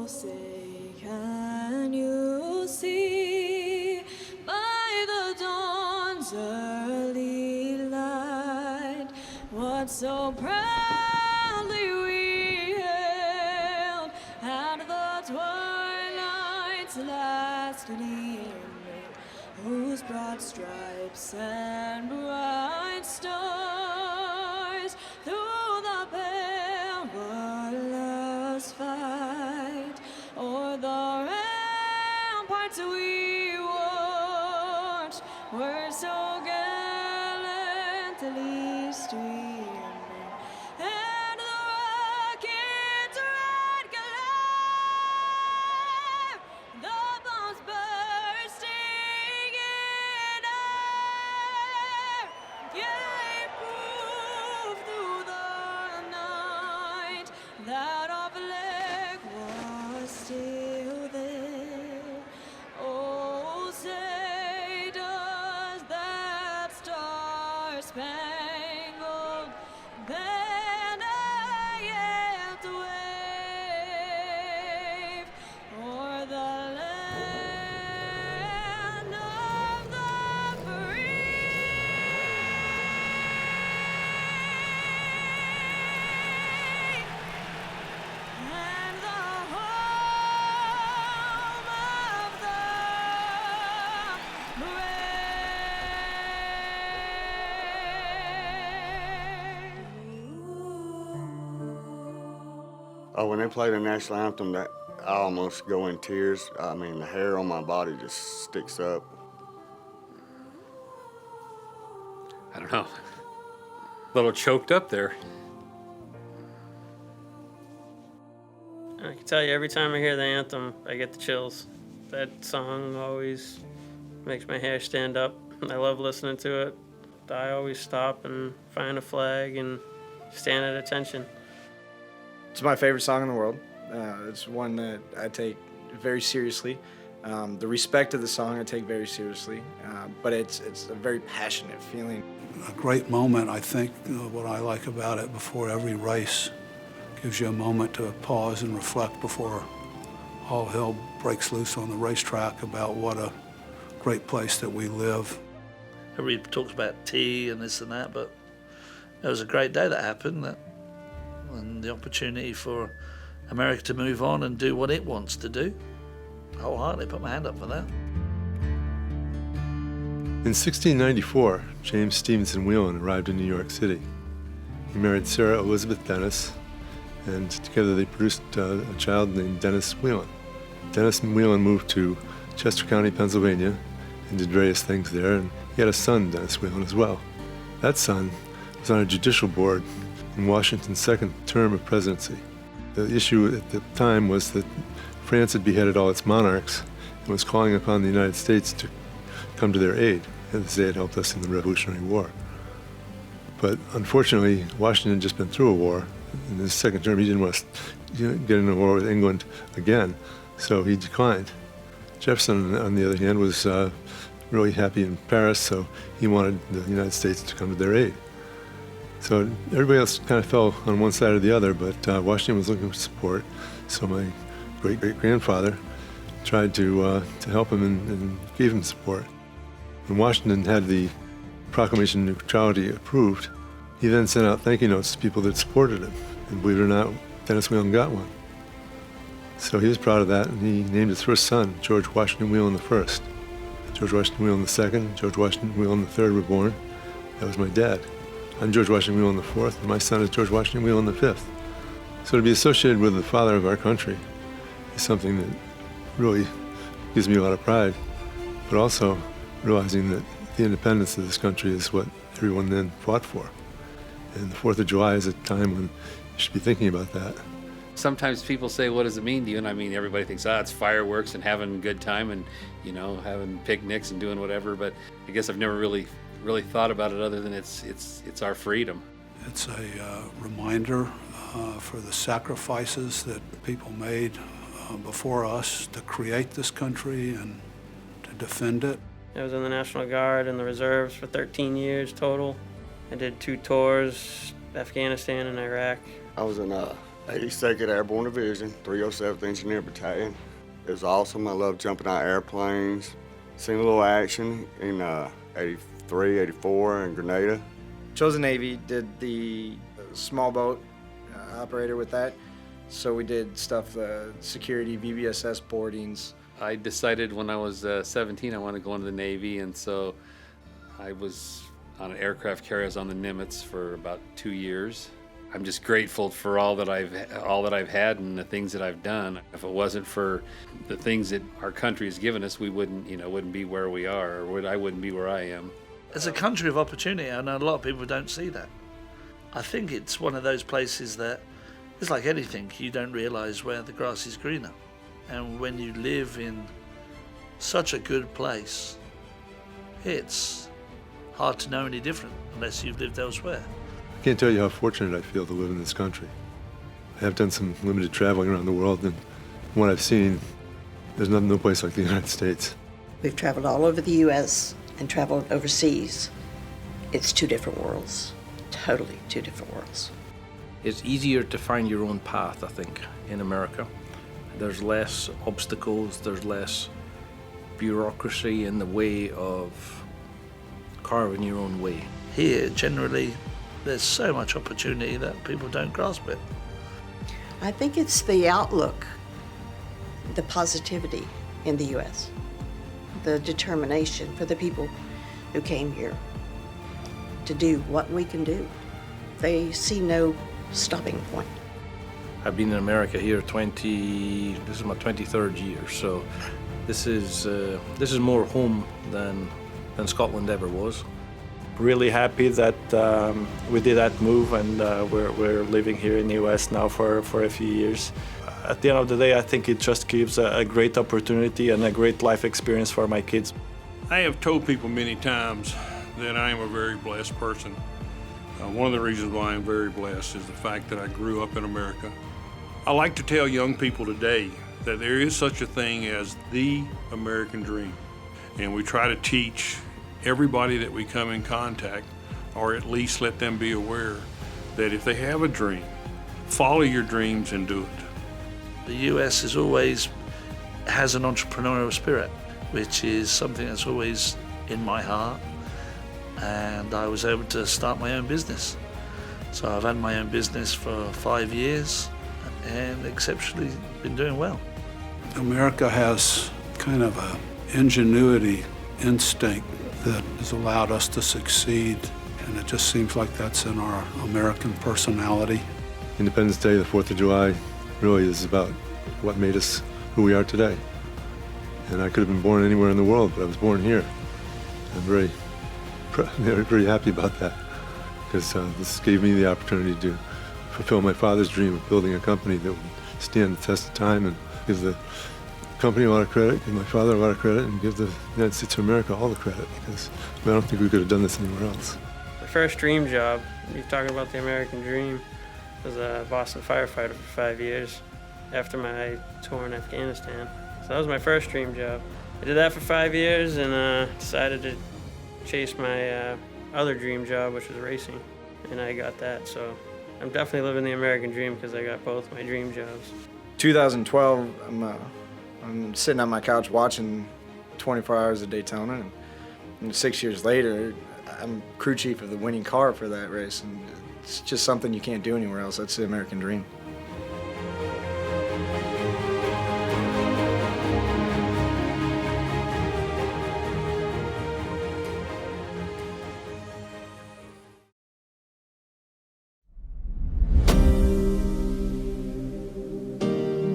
say, can you see by the dawn's early light what so proudly we hailed at the twilight's last gleaming, whose broad stripes and bright stars through the perilous fight o'er the ramparts we watched were so gallantly streaming, and the rocket's red glare, the bombs bursting in air, gave proof through the night that our flag was still there. Oh, say does that star-spangled banner yet wave o'er the land of the free and the home of the brave. Oh, when they play the national anthem, that I almost go in tears. I mean, the hair on my body just sticks up. I don't know. A little choked up there. I can tell you, every time I hear the anthem, I get the chills. That song always makes my hair stand up. I love listening to it. I always stop and find a flag and stand at attention. It's my favorite song in the world. It's one that I take very seriously. The respect of the song I take very seriously, but it's a very passionate feeling. A great moment, I think, what I like about it, before every race, gives you a moment to pause and reflect before all hell breaks loose on the racetrack about what a great place that we live. Everybody talks about tea and this and that, but it was a great day that happened, and the opportunity for America to move on and do what it wants to do. Wholeheartedly put my hand up for that. In 1694, James Stevenson Whelan arrived in New York City. He married Sarah Elizabeth Dennis, and together they produced a child named Dennis Whelan. Dennis Whelan moved to Chester County, Pennsylvania, and did various things there, and he had a son, Dennis Whelan, as well. That son was on a judicial board in Washington's second term of presidency. The issue at the time was that France had beheaded all its monarchs and was calling upon the United States to come to their aid, as they had helped us in the Revolutionary War. But unfortunately, Washington had just been through a war. In his second term, he didn't want to get in a war with England again, so he declined. Jefferson, on the other hand, was really happy in Paris, so he wanted the United States to come to their aid. So everybody else kind of fell on one side or the other, but Washington was looking for support, so my great-great-grandfather tried to help him and gave him support. When Washington had the Proclamation of Neutrality approved, he then sent out thank you notes to people that supported him. And believe it or not, Dennis Whelan got one. So he was proud of that, and he named his first son George Washington Whelan I. George Washington Whelan II, George Washington Whelan III were born. That was my dad. I'm George Washington Whelan IV, and my son is George Washington Whelan V. So to be associated with the father of our country is something that really gives me a lot of pride, but also realizing that the independence of this country is what everyone then fought for. And the 4th of July is a time when you should be thinking about that. Sometimes people say, what does it mean to you? And I mean, everybody thinks, it's fireworks and having a good time and, having picnics and doing whatever. But I guess I've never really thought about it other than it's our freedom. It's a reminder for the sacrifices that people made before us to create this country and to defend it. I was in the National Guard and the reserves for 13 years total. I did 2 tours, Afghanistan and Iraq. I was in 82nd Airborne Division, 307th Engineer Battalion. It was awesome. I love jumping out of airplanes, seeing a little action in 83, 84 in Grenada. Chose the Navy, did the small boat operator with that. So we did stuff, security, VBSS boardings. I decided when I was 17 I wanted to go into the Navy, and so I was on an aircraft carrier. I was on the Nimitz for about 2 years. I'm just grateful for all that I've had and the things that I've done. If it wasn't for the things that our country has given us, we wouldn't be where we are, or I wouldn't be where I am. It's a country of opportunity, and a lot of people don't see that. I think it's one of those places that it's like anything. You don't realize where the grass is greener. And when you live in such a good place, it's hard to know any different unless you've lived elsewhere. I can't tell you how fortunate I feel to live in this country. I have done some limited traveling around the world, and from what I've seen, there's no place like the United States. We've traveled all over the U.S. and traveled overseas. It's two different worlds, totally two different worlds. It's easier to find your own path, I think, in America. There's less obstacles, there's less bureaucracy in the way of carving your own way. Here, generally, there's so much opportunity that people don't grasp it. I think it's the outlook, the positivity in the U.S., the determination for the people who came here to do what we can do. They see no stopping point. I've been in America here this is my 23rd year, so this is more home than Scotland ever was. Really happy that we did that move, and we're living here in the US now for a few years. At the end of the day, I think it just gives a great opportunity and a great life experience for my kids. I have told people many times that I am a very blessed person. One of the reasons why I'm very blessed is the fact that I grew up in America. I like to tell young people today that there is such a thing as the American dream, and we try to teach everybody that we come in contact, or at least let them be aware that if they have a dream, follow your dreams and do it. The US has an entrepreneurial spirit, which is something that's always in my heart, and I was able to start my own business. So I've had my own business for 5 years and exceptionally been doing well. America has kind of an ingenuity instinct that has allowed us to succeed, and it just seems like that's in our American personality. Independence Day, the 4th of July, really is about what made us who we are today. And I could have been born anywhere in the world, but I was born here. I'm very happy about that, because this gave me the opportunity to fulfill my father's dream of building a company that would stand the test of time and give the company a lot of credit, give my father a lot of credit, and give the United States of America all the credit, because I don't think we could have done this anywhere else. My first dream job, you're talking about the American dream, was a Boston firefighter for 5 years after my tour in Afghanistan. So that was my first dream job. I did that for 5 years and decided to chase my other dream job, which was racing, and I got that. So I'm definitely living the American dream because I got both my dream jobs. 2012, I'm sitting on my couch watching 24 Hours of Daytona, and 6 years later, I'm crew chief of the winning car for that race, and it's just something you can't do anywhere else. That's the American dream.